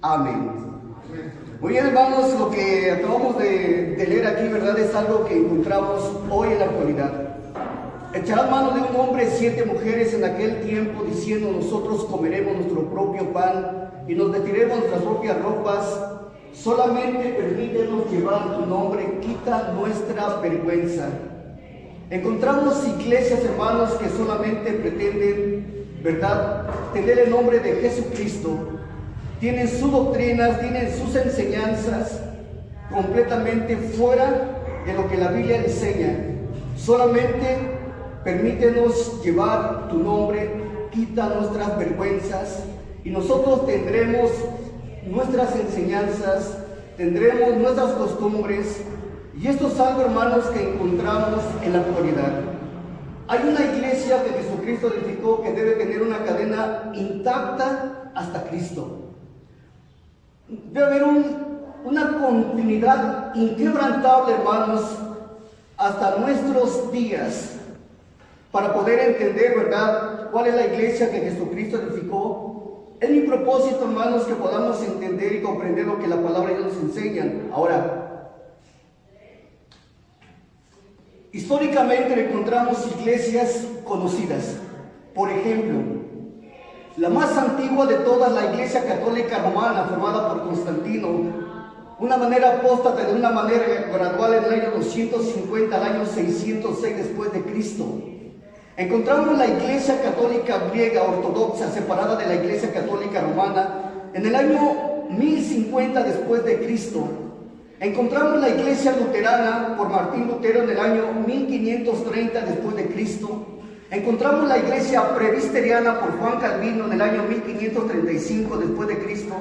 Amén. Muy bien, hermanos, lo que acabamos de leer aquí, ¿verdad? Es algo que encontramos hoy en la actualidad. Echarán mano de un hombre 7 mujeres en aquel tiempo, diciendo: nosotros comeremos nuestro propio pan y nos vestiremos nuestras propias ropas. Solamente permítenos llevar tu nombre, quita nuestra vergüenza. Encontramos iglesias, hermanos, que solamente pretenden, ¿verdad?, tener el nombre de Jesucristo. Tienen sus doctrinas, tienen sus enseñanzas completamente fuera de lo que la Biblia enseña. Solamente permítenos llevar tu nombre, quita nuestras vergüenzas, y nosotros tendremos nuestras enseñanzas, tendremos nuestras costumbres. Y esto es algo, hermanos, que encontramos en la actualidad. Hay una iglesia que Jesucristo edificó que debe tener una cadena intacta hasta Cristo. Debe haber una continuidad inquebrantable, hermanos, hasta nuestros días, para poder entender, ¿verdad?, cuál es la iglesia que Jesucristo edificó. Es mi propósito, hermanos, que podamos entender y comprender lo que la palabra de Dios nos enseña. Ahora, históricamente encontramos iglesias conocidas. Por ejemplo, la más antigua de todas, la Iglesia Católica Romana, formada por Constantino, una manera apóstata, de una manera gradual, en el año 250 al año 606 después de Cristo. Encontramos la Iglesia Católica griega ortodoxa, separada de la Iglesia Católica Romana, en el año 1050 después de Cristo. Encontramos la Iglesia Luterana por Martín Lutero en el año 1530 después de Cristo. Encontramos la Iglesia Presbiteriana por Juan Calvino en el año 1535 después de Cristo.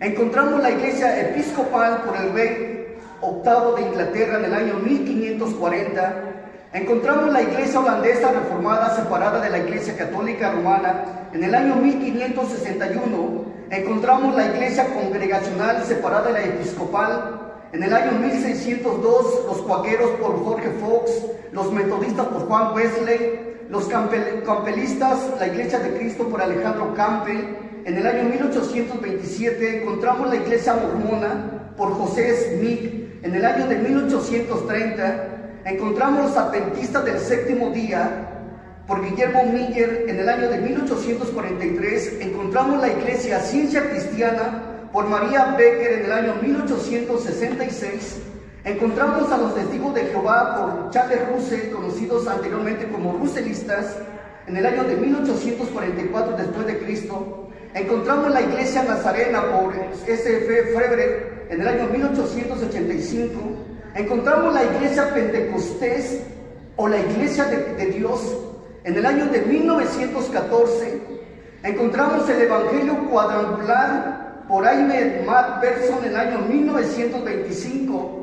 Encontramos la Iglesia Episcopal por el rey VIII de Inglaterra en el año 1540. Encontramos la Iglesia Holandesa Reformada, separada de la Iglesia Católica Romana, en el año 1561. Encontramos la Iglesia Congregacional, separada de la Episcopal, en el año 1602. Los cuáqueros por Jorge Fox, los metodistas por Juan Wesley, los campelistas, la Iglesia de Cristo por Alejandro Campbell. En el año 1827 encontramos la Iglesia Mormona por José Smith. En el año de 1830 encontramos los Adventistas del Séptimo Día por Guillermo Miller. En el año de 1843 encontramos la Iglesia Ciencia Cristiana por María Becker en el año 1866. Encontramos a los Testigos de Jehová por Charles Russell, conocidos anteriormente como russellistas, en el año de 1844 después de Cristo. Encontramos la Iglesia Nazarena por S.F. Frederick en el año 1885. Encontramos la Iglesia Pentecostés o la Iglesia de Dios en el año de 1914. Encontramos el Evangelio Cuadrangular por Jaime Macpherson en el año 1925.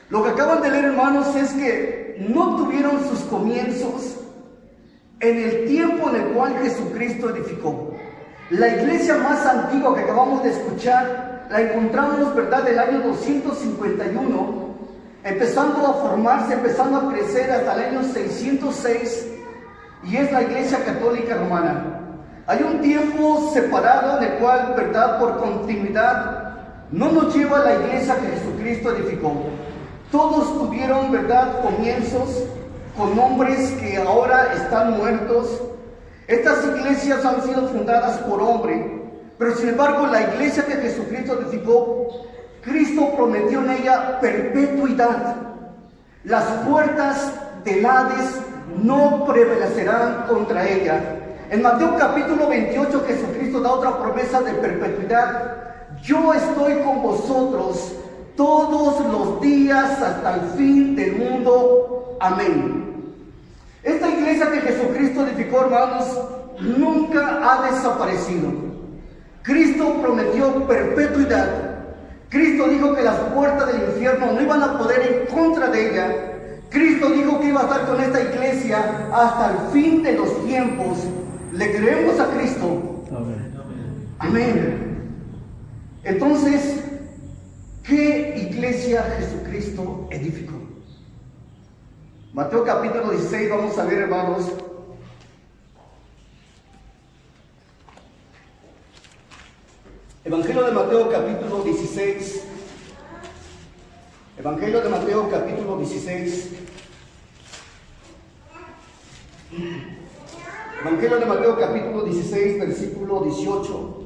Lo que acaban de leer, hermanos, es que no tuvieron sus comienzos en el tiempo en el cual Jesucristo edificó. La iglesia más antigua que acabamos de escuchar la encontramos, ¿verdad?, del año 251, empezando a formarse, empezando a crecer hasta el año 606, y es la Iglesia Católica Romana. Hay un tiempo separado en el cual, ¿verdad?, por continuidad, no nos lleva a la iglesia que Jesucristo edificó. Todos tuvieron, ¿verdad?, comienzos con hombres que ahora están muertos. Estas iglesias han sido fundadas por hombre, pero sin embargo la iglesia que Jesucristo edificó, Cristo prometió en ella perpetuidad. Las puertas del Hades no prevalecerán contra ella. En Mateo capítulo 28 Jesucristo da otra promesa de perpetuidad: yo estoy con vosotros todos los días hasta el fin del mundo. Amén. Esta iglesia que Jesucristo edificó, hermanos, nunca ha desaparecido. Cristo prometió perpetuidad. Cristo dijo que las puertas del infierno no iban a poder en contra de ella. Cristo dijo que iba a estar con esta iglesia hasta el fin de los tiempos. ¿Le creemos a Cristo? Amén. Amén. Entonces, ¿qué iglesia Jesucristo edificó? Mateo capítulo 16, vamos a ver, hermanos. Evangelio de Mateo capítulo 16. Evangelio de Mateo capítulo 16. Evangelio de Mateo capítulo 16, versículo 18.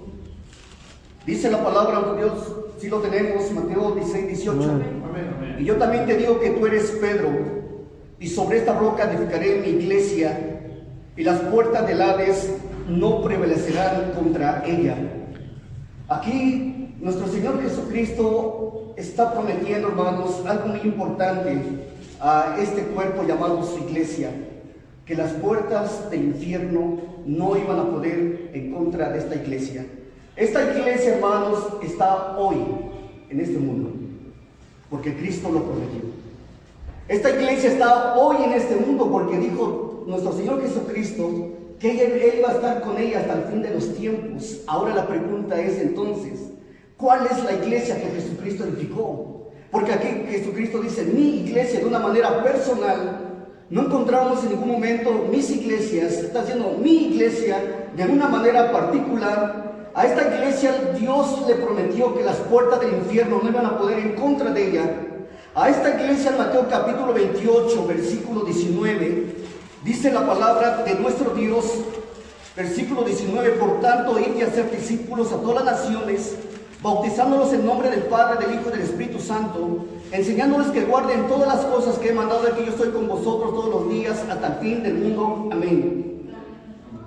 Dice la palabra de Dios, si lo tenemos, Mateo 16, 18. Amén. Y yo también te digo que tú eres Pedro, y sobre esta roca edificaré mi iglesia, y las puertas del Hades no prevalecerán contra ella. Aquí nuestro Señor Jesucristo está prometiendo, hermanos, algo muy importante a este cuerpo llamado su iglesia, que las puertas del infierno no iban a poder en contra de esta iglesia. Esta iglesia, hermanos, está hoy en este mundo, porque Cristo lo prometió. Esta iglesia está hoy en este mundo porque dijo nuestro Señor Jesucristo que Él iba a estar con ella hasta el fin de los tiempos. Ahora la pregunta es entonces, ¿cuál es la iglesia que Jesucristo edificó? Porque aquí Jesucristo dice, mi iglesia, de una manera personal. No encontramos en ningún momento mis iglesias, está diciendo mi iglesia de una manera particular. A esta iglesia Dios le prometió que las puertas del infierno no iban a poder en contra de ella. A esta iglesia en Mateo capítulo 28, versículo 19, dice la palabra de nuestro Dios, versículo 19, por tanto, id y hacer discípulos a todas las naciones, bautizándolos en nombre del Padre, del Hijo y del Espíritu Santo, enseñándoles que guarden todas las cosas que he mandado, de que yo estoy con vosotros todos los días hasta el fin del mundo. Amén.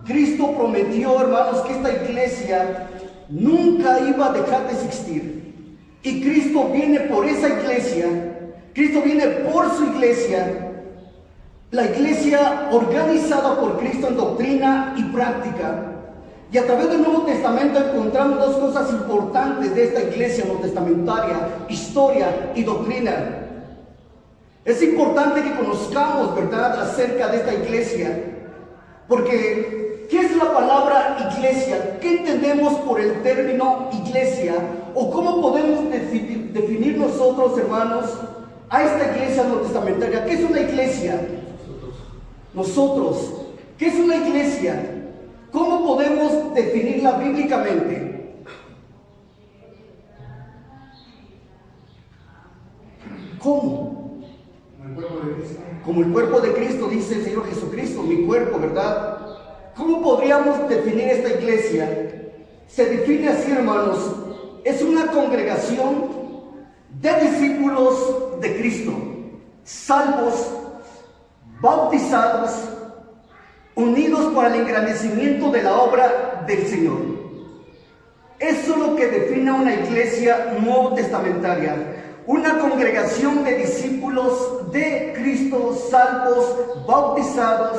Cristo prometió, hermanos, que esta iglesia nunca iba a dejar de existir. Y Cristo viene por esa iglesia, Cristo viene por su iglesia, la iglesia organizada por Cristo en doctrina y práctica. Y a través del Nuevo Testamento encontramos dos cosas importantes de esta iglesia neotestamentaria: historia y doctrina. Es importante que conozcamos, ¿verdad?, acerca de esta iglesia, porque ¿qué es la palabra iglesia? ¿Qué entendemos por el término iglesia? ¿O cómo podemos definir nosotros, hermanos, a esta iglesia neotestamentaria? ¿Qué es una iglesia? Nosotros, ¿qué es una iglesia? ¿Cómo podemos definirla bíblicamente? ¿Cómo? Como el cuerpo de Cristo, dice el Señor Jesucristo, mi cuerpo, ¿verdad? ¿Cómo podríamos definir esta iglesia? Se define así, hermanos: es una congregación de discípulos de Cristo, salvos, bautizados, unidos para el engrandecimiento de la obra del Señor. Eso es lo que define a una iglesia nuevo testamentaria: una congregación de discípulos de Cristo, salvos, bautizados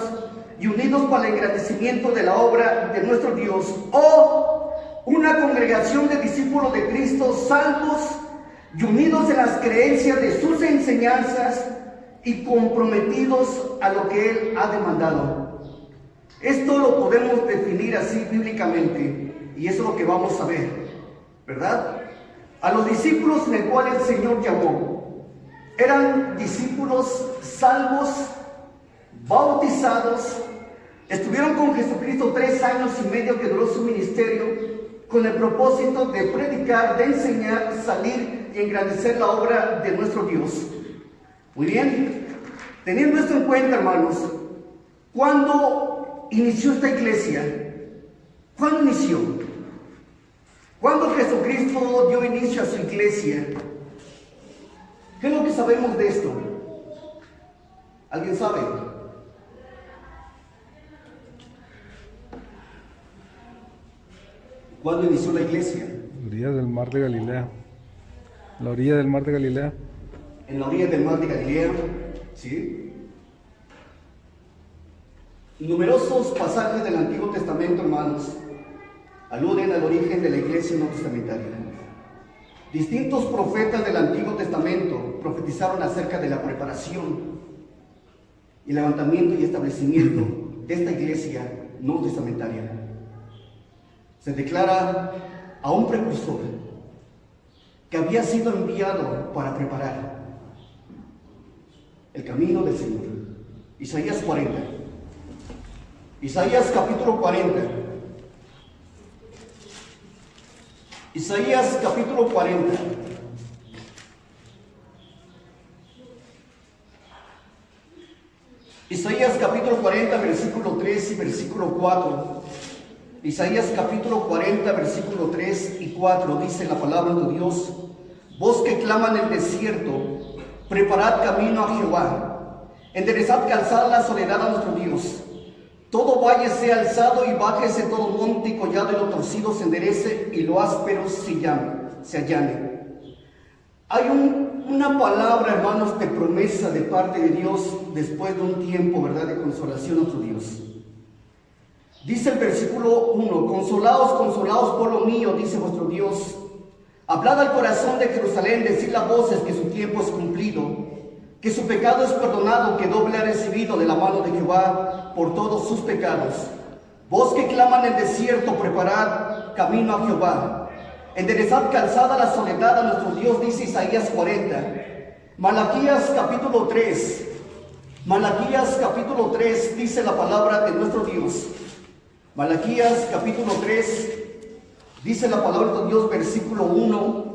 y unidos para el engrandecimiento de la obra de nuestro Dios. O una congregación de discípulos de Cristo, salvos y unidos en las creencias de sus enseñanzas y comprometidos a lo que Él ha demandado. Esto lo podemos definir así bíblicamente, y eso es lo que vamos a ver, ¿verdad? A los discípulos en el cual el Señor llamó, eran discípulos salvos, bautizados, estuvieron con Jesucristo 3 años y medio que duró su ministerio, con el propósito de predicar, de enseñar, salir y engrandecer la obra de nuestro Dios. Muy bien, teniendo esto en cuenta, hermanos, ¿cuándo inició esta iglesia? ¿Cuándo inició? ¿Cuándo Jesucristo dio inicio a su iglesia? ¿Qué es lo que sabemos de esto? ¿Alguien sabe? ¿Cuándo inició la iglesia? La orilla del mar de Galilea. La orilla del mar de Galilea. En la orilla del mar de Galilea, ¿sí? Numerosos pasajes del Antiguo Testamento, hermanos, aluden al origen de la iglesia no testamentaria. Distintos profetas del Antiguo Testamento profetizaron acerca de la preparación y levantamiento y establecimiento de esta iglesia no testamentaria. Se declara a un precursor que había sido enviado para preparar el camino del Señor. Isaías 40. Isaías capítulo 40. Isaías capítulo 40. Isaías capítulo 40, versículo 3 y versículo 4. Isaías capítulo 40, versículo 3 y 4 dice la palabra de Dios: Vos que claman en el desierto, preparad camino a Jehová, enderezad calzada la soledad a nuestro Dios. Todo valle sea alzado y bájese todo monte y collado, y lo torcido se enderece y lo áspero se allane. Hay una palabra, hermanos, de promesa de parte de Dios después de un tiempo, ¿verdad?, de consolación a nuestro Dios. Dice el versículo 1: Consolaos, consolaos, pueblo mío, dice vuestro Dios. Hablad al corazón de Jerusalén, decid a voces que su tiempo es cumplido, que su pecado es perdonado, que doble ha recibido de la mano de Jehová por todos sus pecados. Vos que claman en el desierto, preparad camino a Jehová, enderezad calzada la soledad a nuestro Dios, dice Isaías 40. Malaquías capítulo 3. Malaquías capítulo 3 dice la palabra de nuestro Dios. Malaquías capítulo 3 dice la palabra de Dios, versículo 1: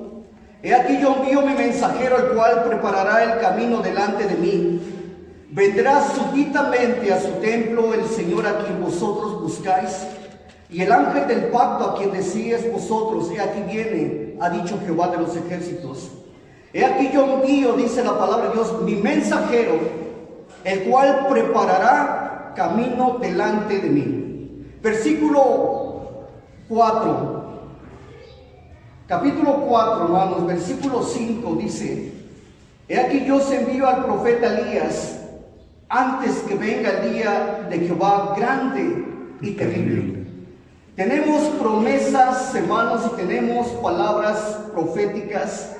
He aquí yo envío mi mensajero, el cual preparará el camino delante de mí. Vendrá súbitamente a su templo el Señor a quien vosotros buscáis, y el ángel del pacto a quien decíais vosotros: He aquí viene, ha dicho Jehová de los ejércitos. He aquí yo envío, dice la palabra de Dios, mi mensajero, el cual preparará camino delante de mí. Versículo 4. Capítulo 4, hermanos, versículo 5 dice: He aquí yo os envío al profeta Elías antes que venga el día de Jehová grande y terrible. Tenemos promesas, hermanos, y tenemos palabras proféticas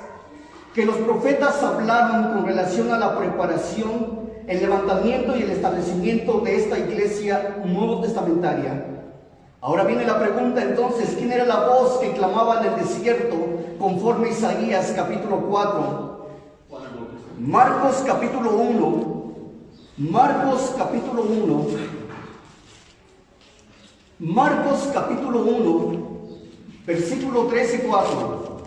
que los profetas hablaron con relación a la preparación, el levantamiento y el establecimiento de esta iglesia nuevo testamentaria. Ahora viene la pregunta entonces: ¿quién era la voz que clamaba en el desierto conforme a Isaías capítulo 4? Marcos capítulo 1. Marcos capítulo 1. Marcos capítulo 1, versículo 3 y 4.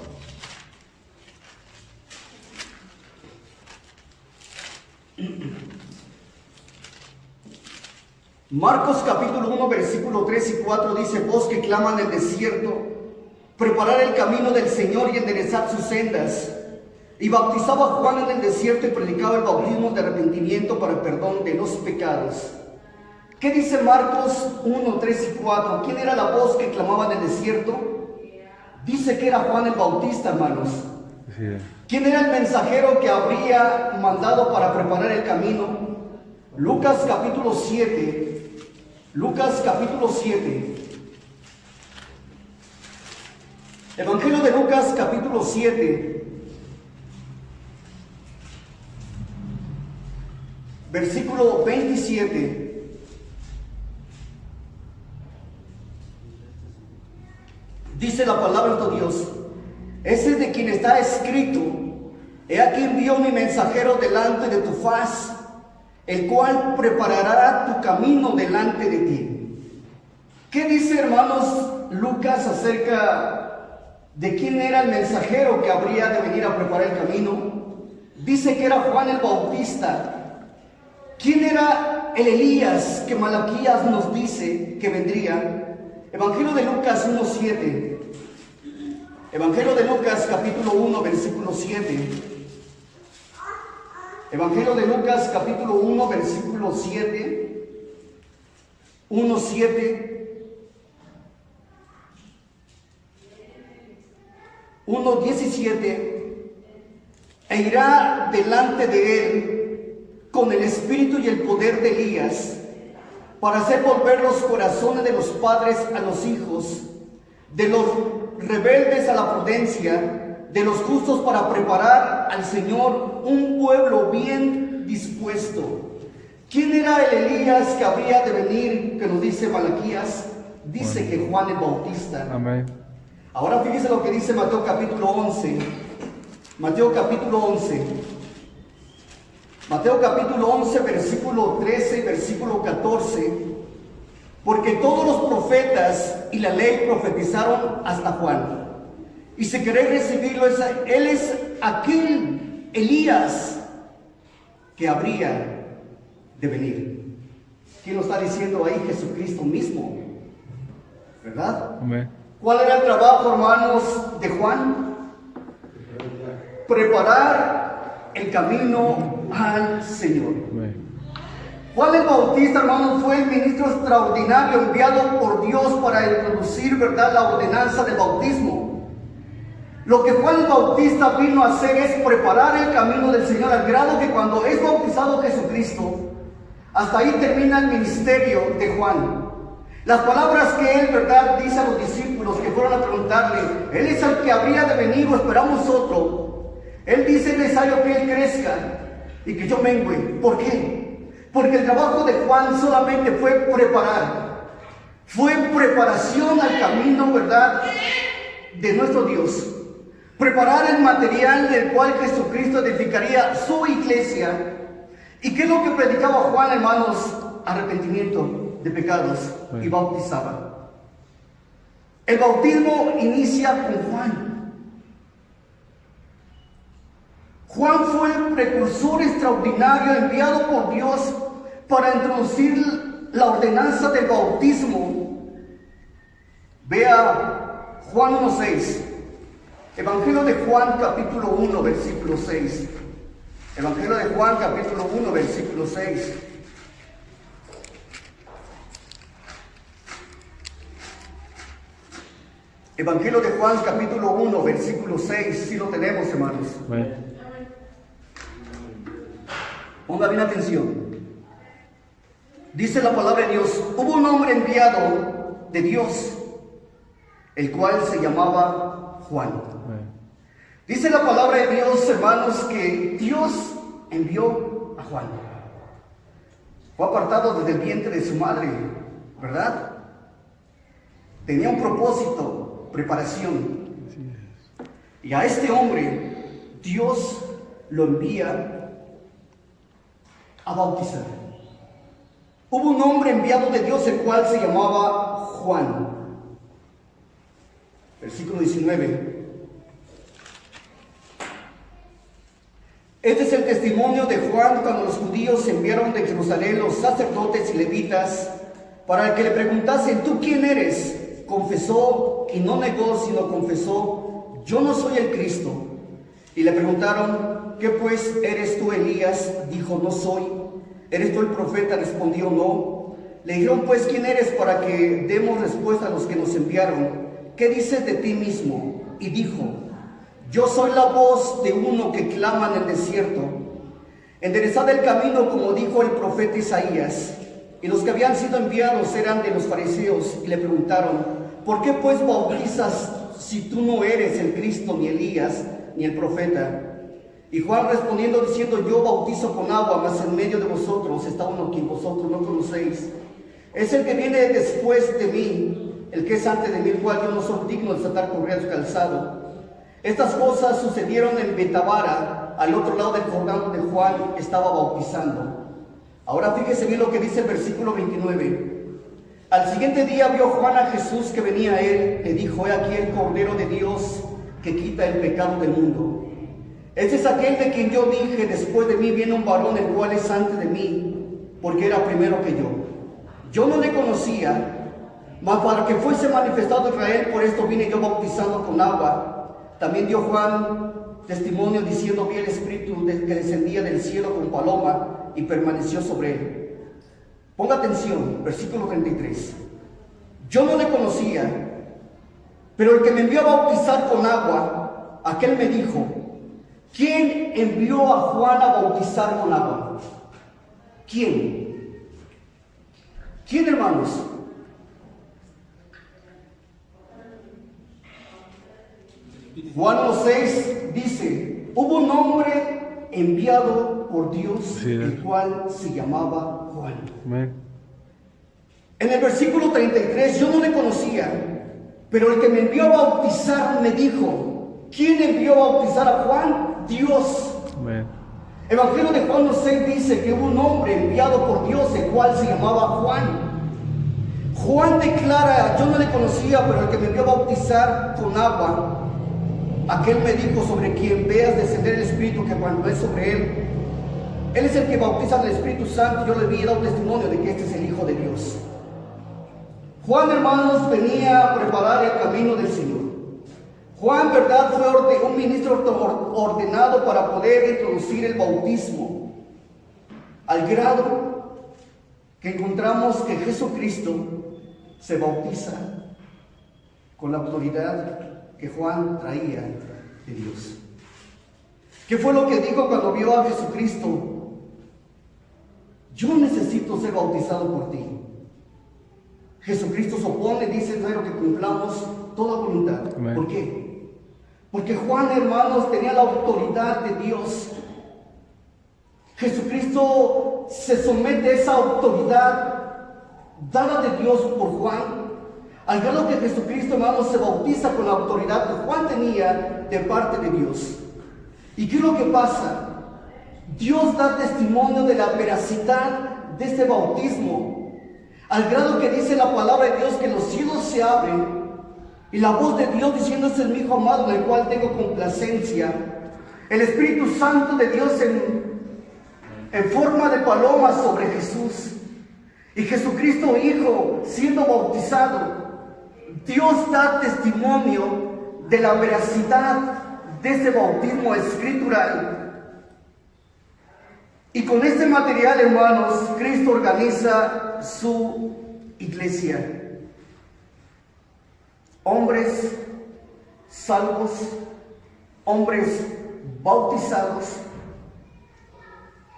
Marcos capítulo 1, versículo 3 y 4 dice: Vos que claman en el desierto, preparar el camino del Señor y enderezar sus sendas. Y bautizaba Juan en el desierto y predicaba el bautismo de arrepentimiento para el perdón de los pecados. ¿Qué dice Marcos 1, 3 y 4? ¿Quién era la voz que clamaba en el desierto? Dice que era Juan el Bautista, hermanos. Sí. ¿Quién era el mensajero que habría mandado para preparar el camino? Lucas capítulo 7. Lucas capítulo 7. Evangelio de Lucas capítulo 7. Versículo 27. Dice la palabra de Dios: ese es de quien está escrito: He aquí envío mi mensajero delante de tu faz, el cual preparará tu camino delante de ti. ¿Qué dice, hermanos, Lucas acerca de quién era el mensajero que habría de venir a preparar el camino? Dice que era Juan el Bautista. ¿Quién era el Elías que Malaquías nos dice que vendría? Evangelio de Lucas 1:7. Evangelio de Lucas capítulo 1, versículo 7. Evangelio de Lucas capítulo 1, versículo 7. 1:7. 1:17. E irá delante de él con el espíritu y el poder de Elías, para hacer volver los corazones de los padres a los hijos, de los rebeldes a la prudencia, de los justos para preparar al Señor un pueblo bien dispuesto. ¿Quién era el Elías que habría de venir, que nos dice Malaquías? Dice que Juan el Bautista. Amén. Ahora fíjese lo que dice Mateo capítulo 11. Mateo capítulo 11. Mateo capítulo 11, versículo 13 y versículo 14. Porque todos los profetas y la ley profetizaron hasta Juan. Y si queréis recibirlo, Él es aquel Elías que habría de venir. ¿Quién lo está diciendo ahí? Jesucristo mismo, ¿verdad? Amén. ¿Cuál era el trabajo, hermanos, de Juan? Preparar el camino al Señor. Amén. Juan el Bautista, hermanos, fue el ministro extraordinario enviado por Dios para introducir, ¿verdad?, la ordenanza del bautismo. Lo que Juan el Bautista vino a hacer es preparar el camino del Señor, al grado que cuando es bautizado Jesucristo, hasta ahí termina el ministerio de Juan. Las palabras que él, ¿verdad?, dice a los discípulos que fueron a preguntarle, Él es el que habría de venir o esperamos otro. Él dice: es necesario que Él crezca y que yo mengüe. ¿Por qué? Porque el trabajo de Juan solamente fue preparar. Fue preparación al camino, ¿verdad?, de nuestro Dios. Preparar el material del cual Jesucristo edificaría su iglesia. ¿Y qué es lo que predicaba Juan, hermanos? Arrepentimiento de pecados, y bautizaba. El bautismo inicia con Juan. Juan fue el precursor extraordinario enviado por Dios para introducir la ordenanza del bautismo. Vea Juan 1:6. Evangelio de Juan capítulo 1 versículo 6. Evangelio de Juan capítulo 1 versículo 6. Evangelio de Juan capítulo 1 versículo 6. Si lo tenemos, hermanos. Amén. Ponga bien atención. Dice la palabra de Dios: hubo un hombre enviado de Dios, el cual se llamaba Juan. Amén. Dice la palabra de Dios, hermanos, que Dios envió a Juan. Fue apartado desde el vientre de su madre, ¿verdad? Tenía un propósito, preparación. Y a este hombre Dios lo envía a bautizar. Hubo un hombre enviado de Dios, el cual se llamaba Juan. Versículo 19. Este es el testimonio de Juan cuando los judíos enviaron de Jerusalén los sacerdotes y levitas para que le preguntasen: ¿tú quién eres? Confesó y no negó, sino confesó: yo no soy el Cristo. Y le preguntaron: ¿qué pues eres tú, Elías? Dijo: no soy. ¿Eres tú el profeta? Respondió: no. Le dijeron: pues, ¿quién eres para que demos respuesta a los que nos enviaron? ¿Qué dices de ti mismo? Y dijo: yo soy la voz de uno que clama en el desierto: enderezad el camino, como dijo el profeta Isaías. Y los que habían sido enviados eran de los fariseos, y le preguntaron: ¿por qué pues bautizas si tú no eres el Cristo, ni Elías, ni el profeta? Y Juan respondiendo diciendo: yo bautizo con agua, mas en medio de vosotros está uno quien vosotros no conocéis. Es el que viene después de mí, el que es antes de mí, el cual yo no soy digno de desatar correa su calzado. Estas cosas sucedieron en Betabara, al otro lado del Jordán, donde Juan estaba bautizando. Ahora fíjese bien lo que dice el versículo 29. Al siguiente día vio Juan a Jesús que venía a él, le dijo: he aquí el Cordero de Dios que quita el pecado del mundo. Este es aquel de quien yo dije: después de mí viene un varón, el cual es antes de mí, porque era primero que yo. Yo no le conocía, mas para que fuese manifestado Israel, por esto vine yo bautizando con agua. También dio Juan testimonio diciendo: vi el Espíritu que descendía del cielo con paloma y permaneció sobre él. Ponga atención, versículo 33. Yo no le conocía, pero el que me envió a bautizar con agua, aquel me dijo: ¿quién envió a Juan a bautizar con agua? ¿Quién? ¿Quién, hermanos? Juan 1:6 dice: hubo un hombre enviado por Dios, el cual se llamaba Juan. Amén. En el versículo 33: yo no le conocía, pero el que me envió a bautizar me dijo. ¿Quién envió a bautizar a Juan? Dios. Amén. Evangelio de Juan 1:6 dice que hubo un hombre enviado por Dios, el cual se llamaba Juan. Juan declara: yo no le conocía, pero el que me envió a bautizar con agua aquel me dijo: sobre quien veas descender el Espíritu, que cuando es sobre él es el que bautiza en el Espíritu Santo. Yo le vi dado testimonio de que este es el Hijo de Dios. Juan, hermanos, venía a preparar el camino del Señor. Juan, verdad, fue un ministro ordenado para poder introducir el bautismo, al grado que encontramos que Jesucristo se bautiza con la autoridad que Juan traía de Dios. ¿Qué fue lo que dijo cuando vio a Jesucristo? Yo necesito ser bautizado por ti. Jesucristo se opone, dice: no quiero que cumplamos toda voluntad. Amén. ¿Por qué? Porque Juan, hermanos, tenía la autoridad de Dios. Jesucristo se somete a esa autoridad dada de Dios por Juan, al grado que Jesucristo, hermanos, se bautiza con la autoridad que Juan tenía de parte de Dios. ¿Y qué es lo que pasa? Dios da testimonio de la veracidad de este bautismo, al grado que dice la palabra de Dios que los cielos se abren y la voz de Dios diciendo: este es mi Hijo amado en el cual tengo complacencia. El Espíritu Santo de Dios en forma de paloma sobre Jesús, y Jesucristo Hijo siendo bautizado. Dios da testimonio de la veracidad de este bautismo escritural. Y con este material, hermanos, Cristo organiza su iglesia. Hombres salvos, hombres bautizados,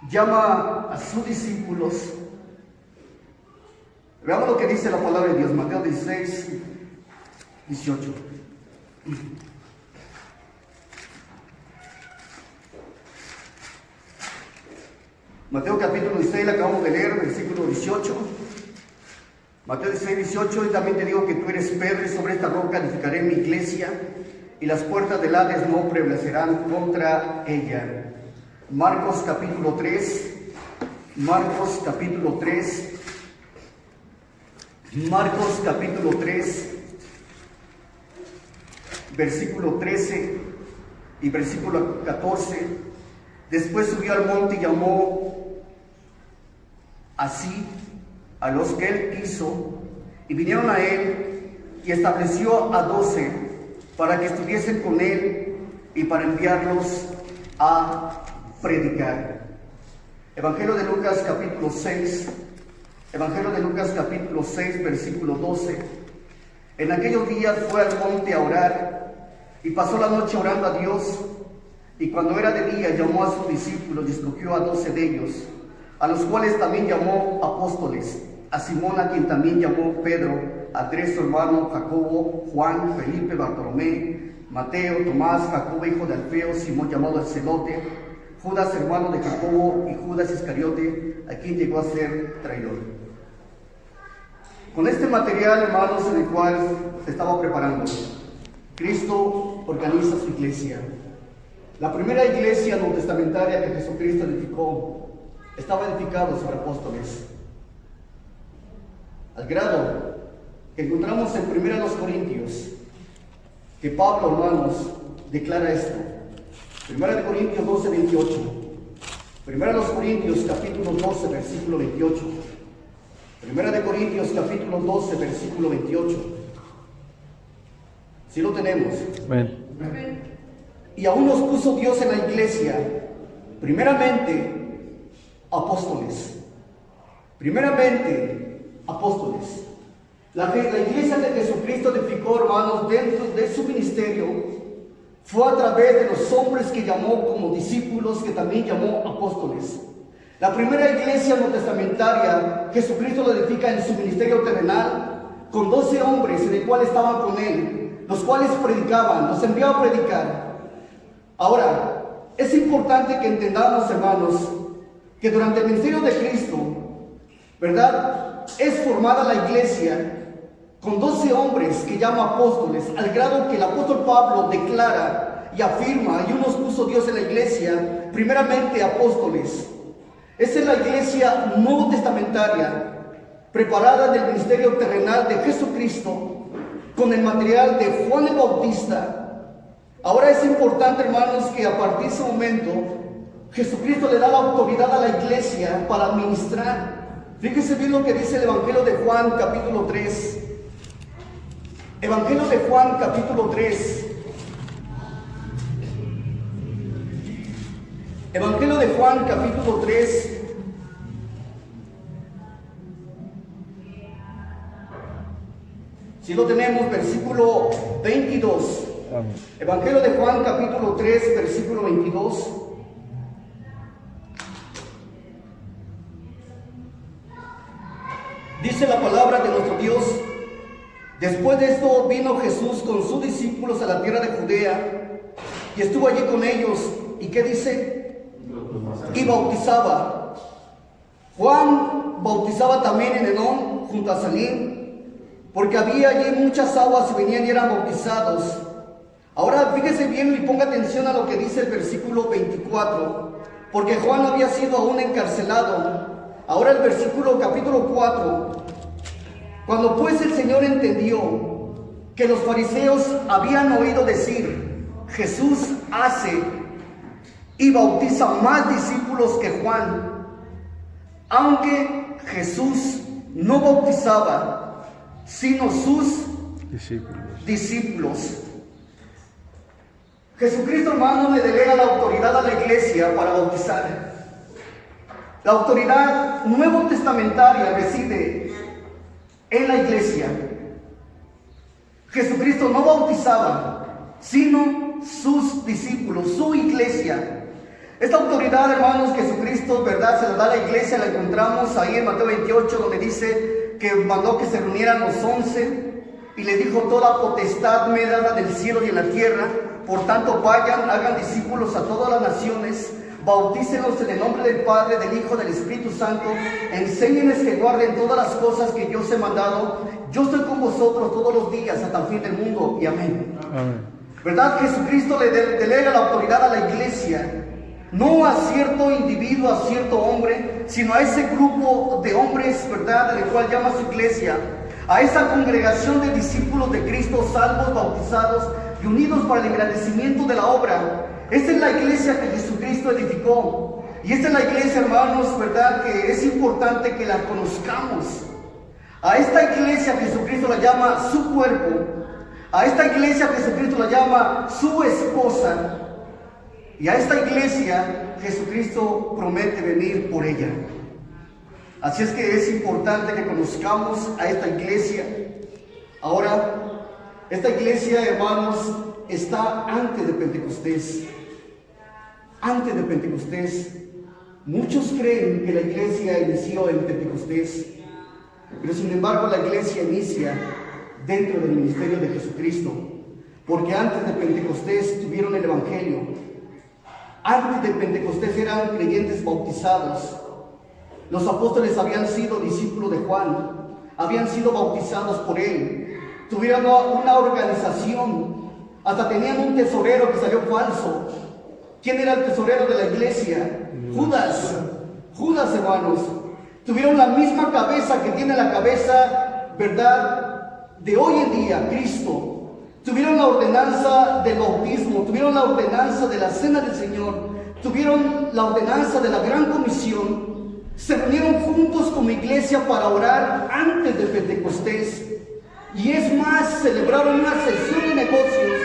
llama a sus discípulos. Veamos lo que dice la palabra de Dios, Mateo 16, 18. Mateo capítulo 16, le acabamos de leer, versículo 18. Mateo 16, 18: y también te digo que tú eres Pedro, y sobre esta roca edificaré mi iglesia, y las puertas del Hades no prevalecerán contra ella. Marcos capítulo 3, Marcos capítulo 3, Marcos capítulo 3, versículo 13 y versículo 14. Después subió al monte y llamó así a los que él quiso, y vinieron a él, y estableció a 12 para que estuviesen con él y para enviarlos a predicar. Evangelio de Lucas capítulo 6, Evangelio de Lucas capítulo 6, versículo 12. En aquellos días fue al monte a orar, y pasó la noche orando a Dios, y cuando era de día llamó a sus discípulos y escogió a 12 de ellos, a los cuales también llamó apóstoles: a Simón, a quien también llamó Pedro, a Andrés su hermano, Jacobo, Juan, Felipe, Bartolomé, Mateo, Tomás, Jacobo hijo de Alfeo, Simón llamado el Celote, Judas hermano de Jacobo, y Judas Iscariote, a quien llegó a ser traidor. Con este material, hermanos, en el cual se estaba preparando, Cristo organiza su iglesia. La primera iglesia neotestamentaria que Jesucristo edificó estaba edificada sobre apóstoles, al grado que encontramos en 1 Corintios que Pablo, hermanos, declara esto. 1 Corintios 12, 28. 1 Corintios capítulo 12, versículo 28. 1 Corintios capítulo 12, versículo 28. ¿Sí lo tenemos? Amén. Y aún nos puso Dios en la iglesia, primeramente, apóstoles. Primeramente, apóstoles. La iglesia de Jesucristo edificó, hermanos, dentro de su ministerio, fue a través de los hombres que llamó como discípulos, que también llamó apóstoles. La primera iglesia neotestamentaria, Jesucristo la edifica en su ministerio terrenal, con 12 hombres en el cual estaban con él, los cuales predicaban, los envió a predicar. Ahora, es importante que entendamos, hermanos, que durante el ministerio de Cristo, ¿verdad?, es formada la iglesia con 12 hombres que llama apóstoles, al grado que el apóstol Pablo declara y afirma: y unos puso Dios en la iglesia, primeramente apóstoles. Esa es la iglesia nuevo testamentaria, preparada del ministerio terrenal de Jesucristo, con el material de Juan el Bautista, Ahora es importante, hermanos, que a partir de ese momento Jesucristo le da la autoridad a la iglesia para administrar. Fíjese bien lo que dice el Evangelio de Juan, capítulo 3. Evangelio de Juan, capítulo 3. Evangelio de Juan, capítulo 3. Si lo tenemos, versículo 22. Amén. Evangelio de Juan, capítulo 3, versículo 22. Dice la palabra de nuestro Dios: después de esto vino Jesús con sus discípulos a la tierra de Judea y estuvo allí con ellos. ¿Y qué dice? Y bautizaba. Juan bautizaba también en Enón, junto a Salim, porque había allí muchas aguas y venían y eran bautizados. Ahora fíjese bien y ponga atención a lo que dice el versículo 24, porque Juan había sido aún encarcelado. Ahora el versículo capítulo 4, cuando pues el Señor entendió que los fariseos habían oído decir: Jesús hace y bautiza más discípulos que Juan, aunque Jesús no bautizaba, sino sus discípulos. Jesucristo, hermano, le delega la autoridad a la iglesia para bautizar. La autoridad nuevo testamentaria reside en la iglesia. Jesucristo no bautizaba, sino sus discípulos, su iglesia. Esta autoridad, hermanos, Jesucristo, ¿verdad?, se la da a la iglesia. La encontramos ahí en Mateo 28, donde dice que mandó que se reunieran los 11 y le dijo: toda potestad me es dada del cielo y en la tierra. Por tanto, vayan, hagan discípulos a todas las naciones, bautícenlos en el nombre del Padre, del Hijo, del Espíritu Santo, enséñenles que guarden todas las cosas que yo os he mandado. Yo estoy con vosotros todos los días hasta el fin del mundo. Y amén. Amén. ¿Verdad? Jesucristo le delega la autoridad a la iglesia, no a cierto individuo, a cierto hombre, sino a ese grupo de hombres, ¿verdad?, el cual llama su iglesia, a esa congregación de discípulos de Cristo, salvos, bautizados y unidos para el engrandecimiento de la obra. Esta es la iglesia que Jesucristo edificó. Y esta es la iglesia, hermanos, ¿verdad?, que es importante que la conozcamos. A esta iglesia Jesucristo la llama su cuerpo. A esta iglesia Jesucristo la llama su esposa. Y a esta iglesia Jesucristo promete venir por ella. Así es que es importante que conozcamos a esta iglesia. Ahora, esta iglesia, hermanos, está antes de Pentecostés. Antes de Pentecostés. Muchos creen que la iglesia inició en Pentecostés, pero sin embargo la iglesia inicia dentro del ministerio de Jesucristo, porque antes de Pentecostés tuvieron el Evangelio. Antes de Pentecostés eran creyentes bautizados. Los apóstoles habían sido discípulos de Juan, habían sido bautizados por él, tuvieron una organización, hasta tenían un tesorero que salió falso. ¿Quién era el tesorero de la iglesia? Judas, hermanos. Tuvieron la misma cabeza que tiene la cabeza, ¿verdad?, de hoy en día, Cristo. Tuvieron la ordenanza del bautismo, tuvieron la ordenanza de la cena del Señor, tuvieron la ordenanza de la gran comisión. Se reunieron juntos como iglesia para orar antes de Pentecostés. Y es más, celebraron una sesión de negocios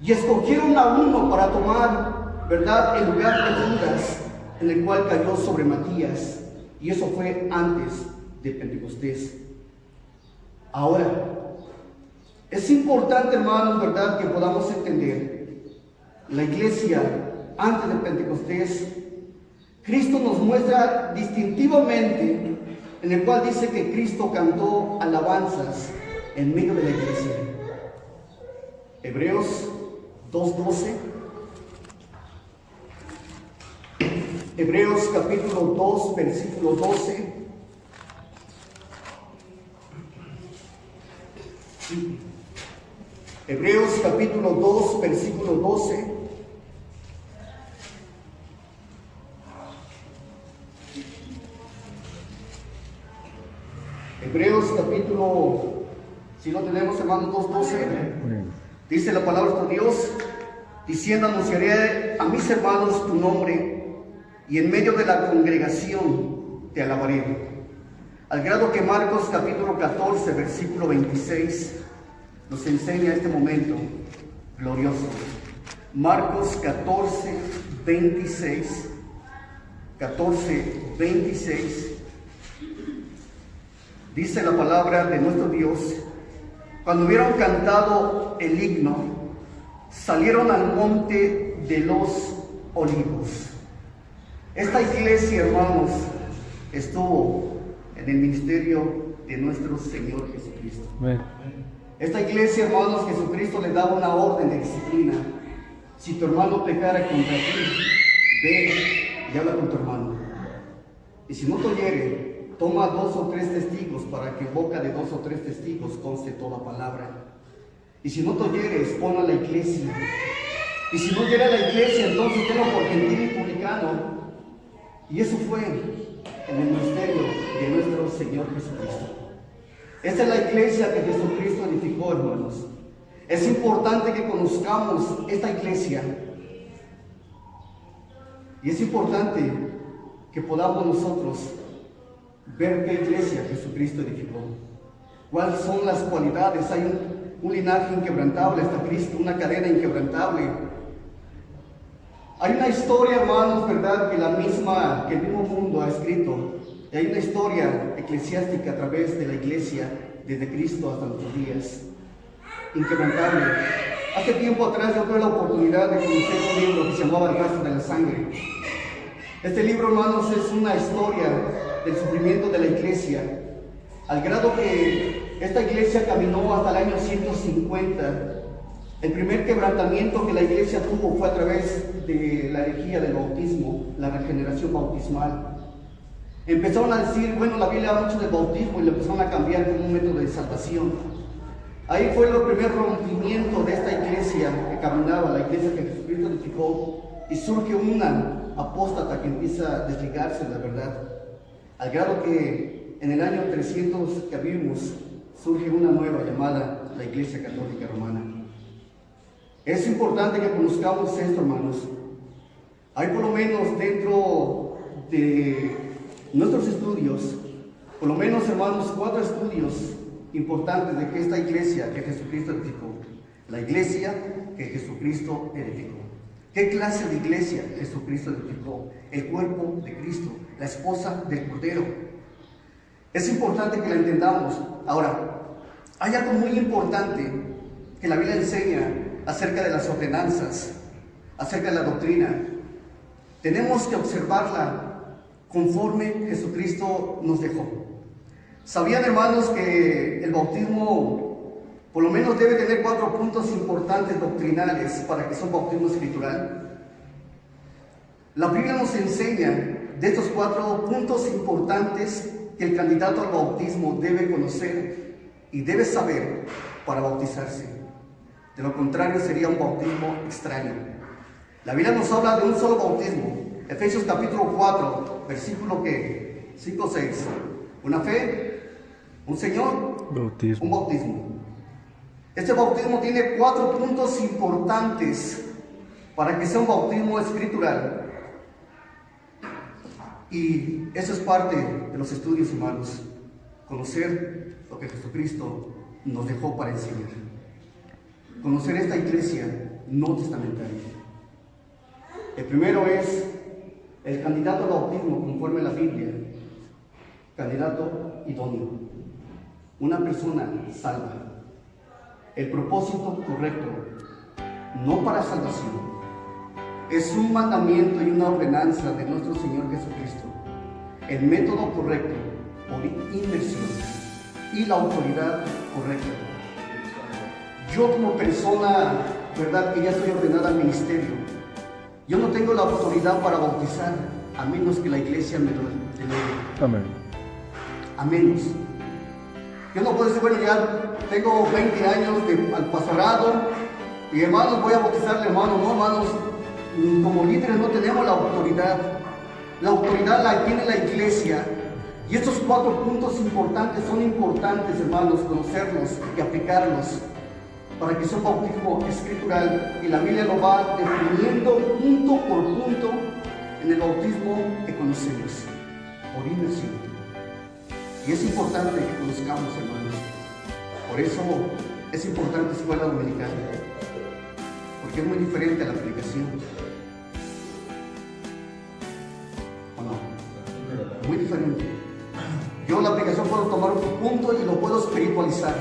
y escogieron a uno para tomar, ¿verdad?, el lugar de Judas, en el cual cayó sobre Matías. Y eso fue antes de Pentecostés. Ahora, es importante, hermanos, ¿verdad?, que podamos entender la iglesia antes de Pentecostés. Cristo nos muestra distintivamente, en el cual dice que Cristo cantó alabanzas en medio de la iglesia. Hebreos 2:12. Hebreos capítulo 2, versículo 12. Hebreos capítulo 2, versículo 12. Hebreos capítulo, si lo tenemos, hermanos, 2:12. Dice la palabra de Dios, diciendo: anunciaré a mis hermanos tu nombre, y en medio de la congregación te alabaré. Al grado que Marcos capítulo 14, versículo 26, nos enseña este momento glorioso. Marcos 14, 26. 14, 26. Dice la palabra de nuestro Dios: cuando hubieron cantado el himno, salieron al monte de los olivos. Esta iglesia, hermanos, estuvo en el ministerio de nuestro Señor Jesucristo. Amén. Esta iglesia, hermanos, Jesucristo le daba una orden de disciplina. Si tu hermano pecara contra ti, ve y habla con tu hermano. Y si no te oyere, toma 2 o 3 testigos, para que en boca de 2 o 3 testigos conste toda palabra. Y si no te oyere, expon a la iglesia. Y si no oyere a la iglesia, entonces tenlo por gentil y publicano. Y eso fue en el ministerio de nuestro Señor Jesucristo. Esta es la iglesia que Jesucristo edificó, hermanos. Es importante que conozcamos esta iglesia. Y es importante que podamos nosotros ver qué iglesia Jesucristo edificó. ¿Cuáles son las cualidades? Hay un linaje inquebrantable hasta Cristo, una cadena inquebrantable. Hay una historia, hermanos, ¿verdad?, que el mismo mundo ha escrito. Y hay una historia eclesiástica a través de la iglesia, desde Cristo hasta nuestros días. Inquebrantable. Hace tiempo atrás yo tuve la oportunidad de conocer un libro que se llamaba El rastro de la sangre. Este libro, hermanos, es una historia del sufrimiento de la iglesia, al grado que esta iglesia caminó hasta el año 150. El primer quebrantamiento que la iglesia tuvo fue a través de la herejía del bautismo, la regeneración bautismal. Empezaron a decir, bueno, la Biblia habla mucho del bautismo, y lo empezaron a cambiar como un método de salvación. Ahí fue el primer rompimiento de esta iglesia que caminaba, la iglesia que Jesucristo edificó, y surge una apóstata que empieza a desligarse de la verdad, al grado que en el año 300 que vimos, surge una nueva llamada la Iglesia Católica Romana. Es importante que conozcamos esto, hermanos. Hay por lo menos dentro de nuestros estudios, por lo menos, hermanos, 4 estudios importantes de que esta iglesia que Jesucristo edificó. La iglesia que Jesucristo edificó. ¿Qué clase de iglesia Jesucristo edificó? El cuerpo de Cristo, la esposa del Cordero. Es importante que la entendamos. Ahora, hay algo muy importante que la Biblia enseña acerca de las ordenanzas, acerca de la doctrina. Tenemos que observarla conforme Jesucristo nos dejó. ¿Sabían, hermanos, que el bautismo por lo menos debe tener 4 puntos importantes doctrinales para que sea un bautismo escritural? La Biblia nos enseña de estos 4 puntos importantes que el candidato al bautismo debe conocer y debe saber para bautizarse. De lo contrario, sería un bautismo extraño. La Biblia nos habla de un solo bautismo. Efesios capítulo 4, versículo 5-6. Una fe, un Señor, Bautismo. un bautismo. Este bautismo tiene 4 puntos importantes para que sea un bautismo escritural. Y eso es parte de los estudios, hermanos. Conocer lo que Jesucristo nos dejó para enseñar. Conocer esta iglesia no testamentaria. El primero es el candidato al bautismo conforme a la Biblia. Candidato idóneo. Una persona salva. El propósito correcto, no para salvación. Es un mandamiento y una ordenanza de nuestro Señor Jesucristo. El método correcto, por inmersión, y la autoridad correcta. Yo como persona, verdad, que ya estoy ordenada al ministerio, yo no tengo la autoridad para bautizar, a menos que la iglesia me lo delegue. Amén. A menos. Yo no puedo decir, bueno, ya tengo 20 años al pastorado, y hermanos, voy a bautizarle, hermano. No, hermanos, como líderes no tenemos la autoridad. La autoridad la tiene la iglesia. Y estos 4 puntos importantes son importantes, hermanos, conocerlos y aplicarlos. para que sea un bautismo escritural, y la Biblia lo va definiendo punto por punto en el bautismo que conocemos, por inmersión. Y es importante que conozcamos, hermanos. Por eso es importante escuela dominical, porque es muy diferente a la predicación. ¿O no? Muy diferente. Yo la predicación puedo tomar un punto y lo puedo espiritualizar.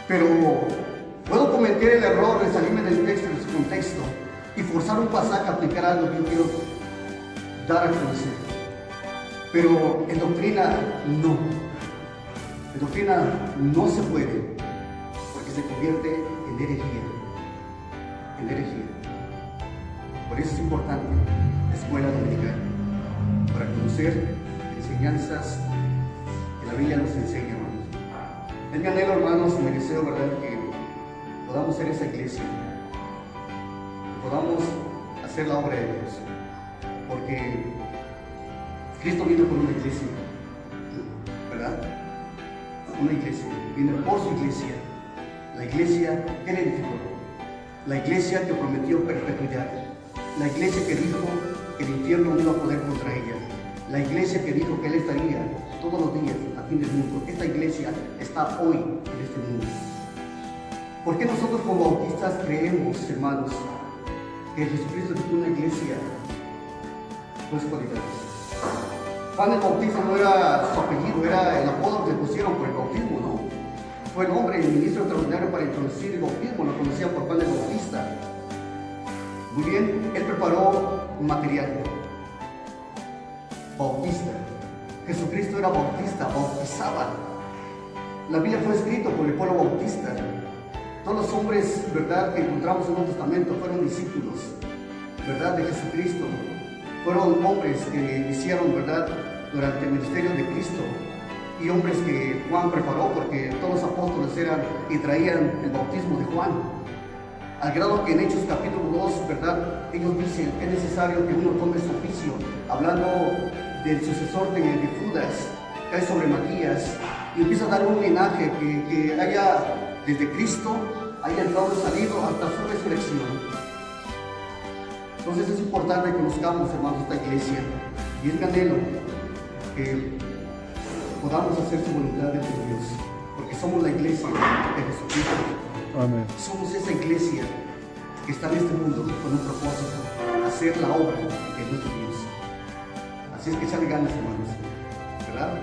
Pero puedo cometer el error de salirme del texto, de su contexto, y forzar un pasaje a aplicar algo que yo quiero dar a conocer. Pero en doctrina no. En doctrina no se puede, porque se convierte en herejía. En herejía. Por eso es importante la escuela dominical, para conocer enseñanzas que la Biblia nos enseña, hermanos. Es mi anhelo, hermanos, y mi deseo, ¿verdad?, que podamos ser esa iglesia, que podamos hacer la obra de Dios, porque Cristo vino por una iglesia, ¿verdad? Una iglesia, vino por su iglesia, la iglesia que él edificó, la iglesia que prometió perpetuidad, la iglesia que dijo que el infierno no iba a poder contra ella, la iglesia que dijo que él estaría todos los días a fin del mundo. Esta iglesia está hoy en este mundo. ¿Por qué nosotros como bautistas creemos, hermanos, que Jesucristo es una iglesia con sus cualidades? Juan el Bautista no era su apellido, era el apodo que le pusieron por el bautismo, ¿no? Fue el hombre, el ministro extraordinario para introducir el bautismo, lo conocían por Juan el Bautista. Muy bien, él preparó un material. Bautista. Jesucristo era bautista, bautizaba. La Biblia fue escrita por el pueblo bautista. Todos los hombres, ¿verdad?, que encontramos en el Nuevo Testamento fueron discípulos, ¿verdad?, de Jesucristo. Fueron hombres que hicieron, ¿verdad?, durante el ministerio de Cristo, y hombres que Juan preparó, porque todos los apóstoles eran y traían el bautismo de Juan. Al grado que en Hechos capítulo 2, ¿verdad?, ellos dicen que es necesario que uno tome su oficio, hablando del sucesor de Judas, cae sobre Matías, y empieza a dar un linaje que haya, desde Cristo, haya entrado y salido hasta su resurrección. Entonces es importante que conozcamos, hermanos, esta iglesia, y es mi anhelo que podamos hacer su voluntad de Dios, porque somos la iglesia de Jesucristo. Amén. Somos esa iglesia que está en este mundo con un propósito, hacer la obra de nuestro Dios. Así es que echarle ganas, hermanos, ¿verdad?